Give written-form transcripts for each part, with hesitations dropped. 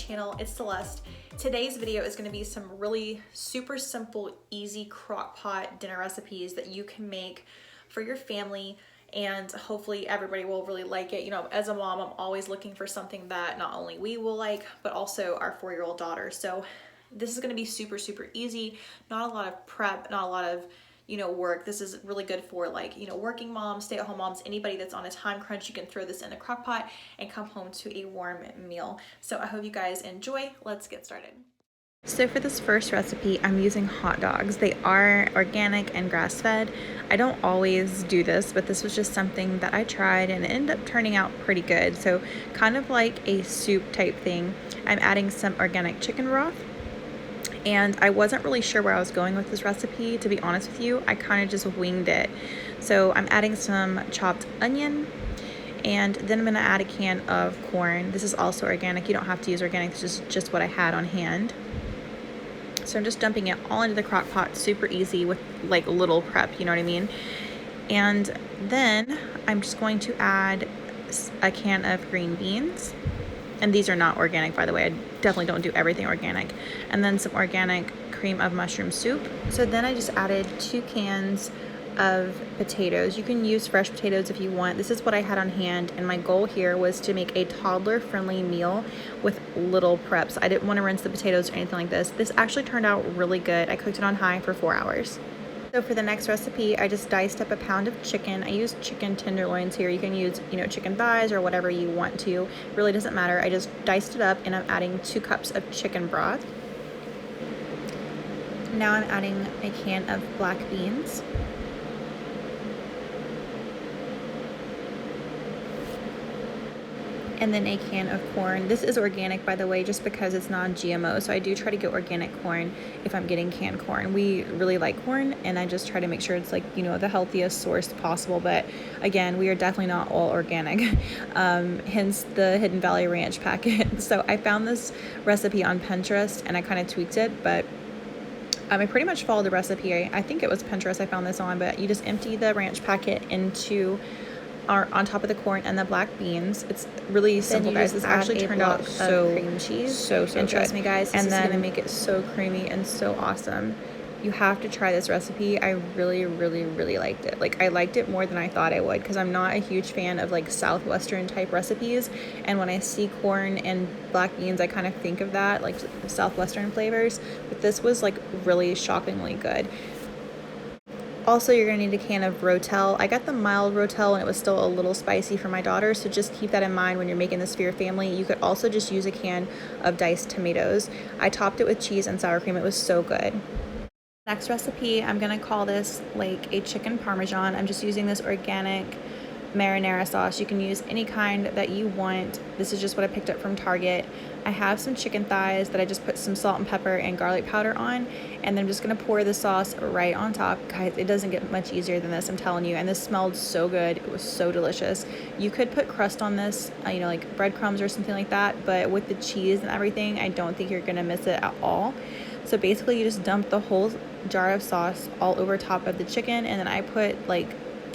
channel. It's Celeste. Today's video is going to be some really super simple, easy crock pot dinner recipes that you can make for your family, and hopefully everybody will really like it. You know, as a mom, I'm always looking for something that not only we will like, but also our 4-year-old daughter. So this is going to be super easy, not a lot of prep, not a lot of work. This is really good for working moms, stay-at-home moms, anybody that's on a time crunch. You can throw this in a crock pot and come home to a warm meal. So I hope you guys enjoy. Let's get started. So for this first recipe, I'm using hot dogs. They are organic and grass-fed. I don't always do this, but this was just something that I tried and it ended up turning out pretty good. So kind of like a soup type thing. I'm adding some organic chicken broth. And I wasn't really sure where I was going with this recipe, to be honest with you. I kind of just winged it. So I'm adding some chopped onion, and then I'm going to add a can of corn. This is also organic. You don't have to use organic. This is just what I had on hand. So I'm just dumping it all into the crock pot, super easy with like little prep, you know what I mean? And then I'm just going to add a can of green beans. And these are not organic, by the way. I definitely don't do everything organic. And then some organic cream of mushroom soup. So then I just added 2 cans of potatoes. You can use fresh potatoes if you want. This is what I had on hand, and my goal here was to make a toddler-friendly meal with little preps. I didn't want to rinse the potatoes or anything like this. This actually turned out really good. I cooked it on high for 4 hours. So for the next recipe, I just diced up a pound of chicken. I use chicken tenderloins here. You can use, chicken thighs or whatever you want to. It really doesn't matter. I just diced it up, and I'm adding 2 cups of chicken broth. Now I'm adding a can of black beans. And then a can of corn. This is organic, by the way, just because it's non-GMO. So I do try to get organic corn if I'm getting canned corn. We really like corn, and I just try to make sure it's the healthiest source possible. But again, we are definitely not all organic, hence the Hidden Valley Ranch packet. So I found this recipe on Pinterest and I kind of tweaked it, but I pretty much followed the recipe. I think it was Pinterest I found this on, but you just empty the ranch packet into on top of the corn and the black beans. It's really simple, guys. This actually turned out so cream cheese, so and trust me, guys, this is gonna make it so creamy and so awesome. You have to try this recipe. I really liked it. I liked it more than I thought I would, because I'm not a huge fan of southwestern type recipes, and when I see corn and black beans, I kind of think of that, southwestern flavors, but this was really shockingly good. Also, you're going to need a can of Rotel. I got the mild Rotel and it was still a little spicy for my daughter, so just keep that in mind when you're making this for your family. You could also just use a can of diced tomatoes. I topped it with cheese and sour cream. It was so good. Next recipe, I'm going to call this a chicken Parmesan. I'm just using this organic marinara sauce. You can use any kind that you want. This is just what I picked up from Target. I have some chicken thighs that I just put some salt and pepper and garlic powder on, and then I'm just gonna pour the sauce right on top. Guys, it doesn't get much easier than this, I'm telling you, and this smelled so good. It was so delicious. You could put crust on this, like breadcrumbs or something like that, but with the cheese and everything, I don't think you're gonna miss it at all. So basically you just dump the whole jar of sauce all over top of the chicken, and then I put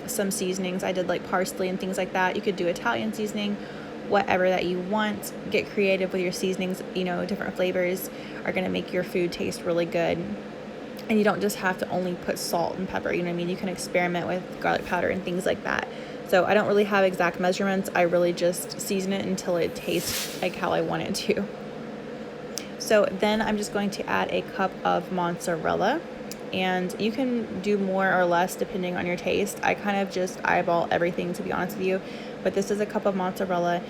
some seasonings. I did parsley and things like that. You could do Italian seasoning, whatever that you want. Get creative with your seasonings. Different flavors are going to make your food taste really good, and you don't just have to only put salt and pepper, you can experiment with garlic powder and things like that. So I don't really have exact measurements. I really just season it until it tastes like how I want it to. So then I'm just going to add a cup of mozzarella, and you can do more or less depending on your taste. I kind of just eyeball everything, to be honest with you, but this is a cup of mozzarella.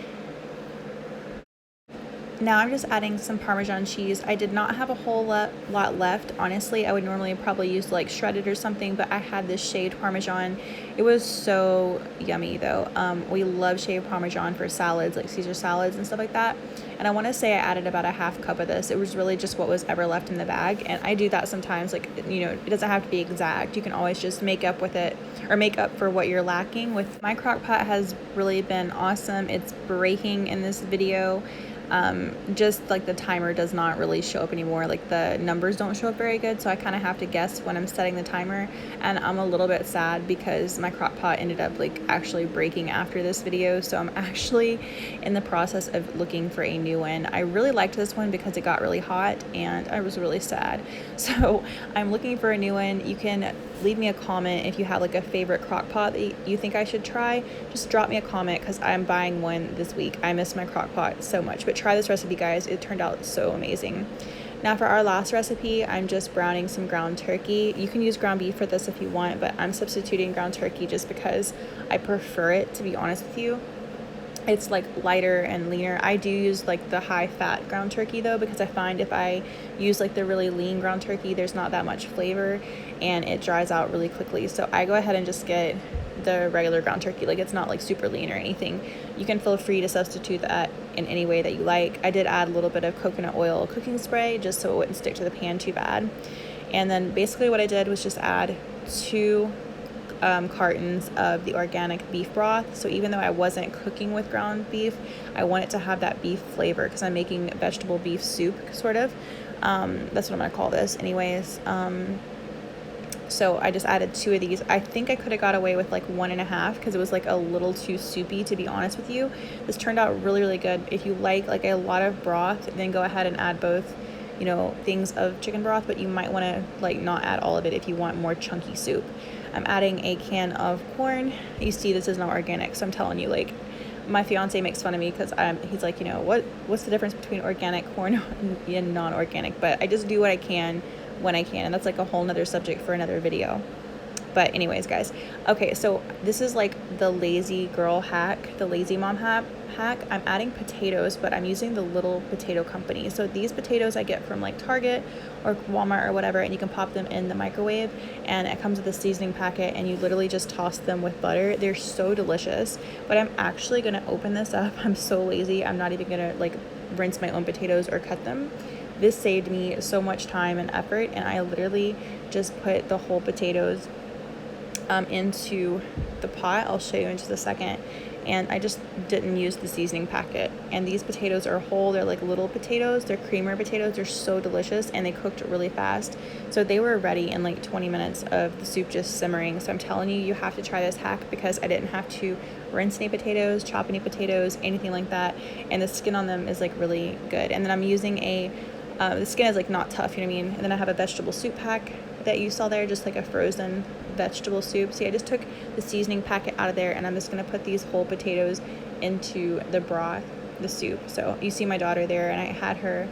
Now I'm just adding some Parmesan cheese. I did not have a whole lot left. Honestly, I would normally probably use shredded or something, but I had this shaved Parmesan. It was so yummy though. We love shaved Parmesan for salads, like Caesar salads and stuff like that. And I want to say I added about a half cup of this. It was really just what was ever left in the bag. And I do that sometimes, it doesn't have to be exact. You can always just make up with it, or make up for what you're lacking with. My crock pot has really been awesome. It's breaking in this video. Just like the timer does not really show up anymore. Like the numbers don't show up very good, so I kind of have to guess when I'm setting the timer. And I'm a little bit sad because my crock pot ended up like actually breaking after this video, so I'm actually in the process of looking for a new one. I really liked this one because it got really hot and I was really sad, so I'm looking for a new one. You can leave me a comment if you have like a favorite crock pot that you think I should try. Just drop me a comment because I'm buying one this week. I miss my crock pot so much, but try this recipe, guys. It turned out so amazing. Now for our last recipe, I'm just browning some ground turkey. You can use ground beef for this if you want, but I'm substituting ground turkey just because I prefer it, to be honest with you. It's like lighter and leaner. I do use like the high fat ground turkey though, because I find if I use like the really lean ground turkey, there's not that much flavor and it dries out really quickly. So I go ahead and just get the regular ground turkey. Like, it's not like super lean or anything. You can feel free to substitute that in any way that you like. I did add a little bit of coconut oil cooking spray just so it wouldn't stick to the pan too bad. And then basically what I did was just add 2 cartons of the organic beef broth. So even though I wasn't cooking with ground beef, I wanted to have that beef flavor because I'm making vegetable beef soup, sort of. That's what I'm gonna call this anyways. So I just added 2 of these. I think I could have got away with like 1.5 because it was like a little too soupy, to be honest with you. This turned out really, really good. If you like a lot of broth, then go ahead and add both, you know, things of chicken broth, but you might want to like not add all of it if you want more chunky soup. I'm adding a can of corn. You see, this is not organic, so I'm telling you, like, my fiance makes fun of me because he's like, you know, what's the difference between organic corn and non-organic? But I just do what I can when I can, and that's like a whole nother subject for another video. But anyways, guys, okay, so this is like the lazy girl hack, the lazy mom hack. I'm adding potatoes, but I'm using the Little Potato Company. So these potatoes I get from like Target or Walmart or whatever, and you can pop them in the microwave, and it comes with a seasoning packet, and you literally just toss them with butter. They're so delicious. But I'm actually gonna open this up. I'm so lazy. I'm not even gonna like rinse my own potatoes or cut them. This saved me so much time and effort, and I literally just put the whole potatoes into the pot. I'll show you in just a second. And I just didn't use the seasoning packet. And these potatoes are whole. They're like little potatoes. They're creamer potatoes. They're so delicious, and they cooked really fast. So they were ready in like 20 minutes of the soup just simmering. So I'm telling you, you have to try this hack because I didn't have to rinse any potatoes, chop any potatoes, anything like that. And the skin on them is like really good. And then I'm using the skin is like not tough, you know what I mean? And then I have a vegetable soup pack that you saw there, just like a frozen vegetable soup. See, I just took the seasoning packet out of there, and I'm just gonna put these whole potatoes into the broth, the soup. So you see my daughter there, and I had her,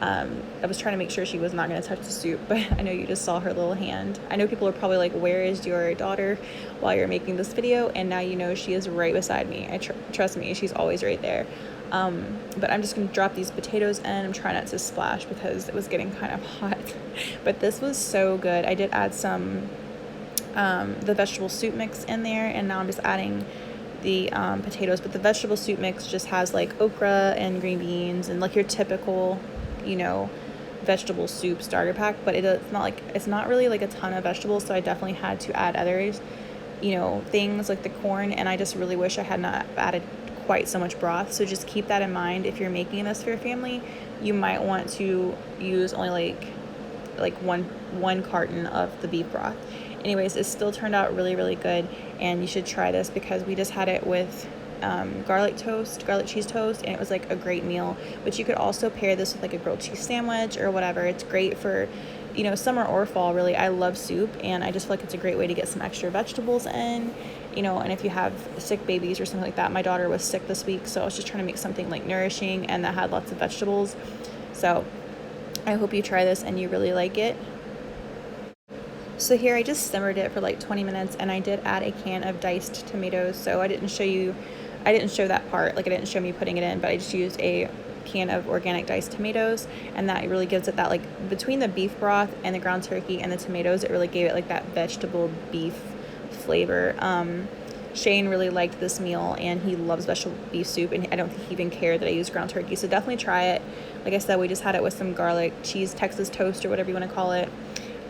I was trying to make sure she was not gonna touch the soup, but I know you just saw her little hand. I know people are probably like, where is your daughter while you're making this video? And now you know she is right beside me. Trust me, she's always right there. But I'm just gonna drop these potatoes in. I'm trying not to splash because it was getting kind of hot. But this was so good. I did add some the vegetable soup mix in there, and now I'm just adding the potatoes. But the vegetable soup mix just has like okra and green beans and like your typical, you know, vegetable soup starter pack. But it's not really like a ton of vegetables, so I definitely had to add others, you know, things like the corn. And I just really wish I had not added quite so much broth. So just keep that in mind if you're making this for your family. You might want to use only like one carton of the beef broth. Anyways, it still turned out really, really good, and you should try this because we just had it with garlic cheese toast, and it was like a great meal. But you could also pair this with like a grilled cheese sandwich or whatever. It's great for, you know, summer or fall, really. I love soup, and I just feel like it's a great way to get some extra vegetables in, you know. And if you have sick babies or something like that, my daughter was sick this week, so I was just trying to make something like nourishing and that had lots of vegetables. So I hope you try this and you really like it. So here I just simmered it for like 20 minutes, and I did add a can of diced tomatoes. So I didn't show that part, like I didn't show me putting it in, but I just used a can of organic diced tomatoes, and that really gives it that, like, between the beef broth and the ground turkey and the tomatoes, it really gave it like that vegetable beef flavor. Shane really liked this meal, and he loves vegetable beef soup, and I don't think he even cared that I used ground turkey. So definitely try it. Like I said, we just had it with some garlic cheese Texas toast or whatever you want to call it.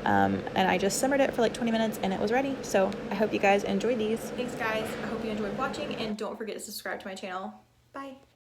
And I just simmered it for like 20 minutes and it was ready. So I hope you guys enjoyed these. Thanks guys. I hope you enjoyed watching, and don't forget to subscribe to my channel. Bye.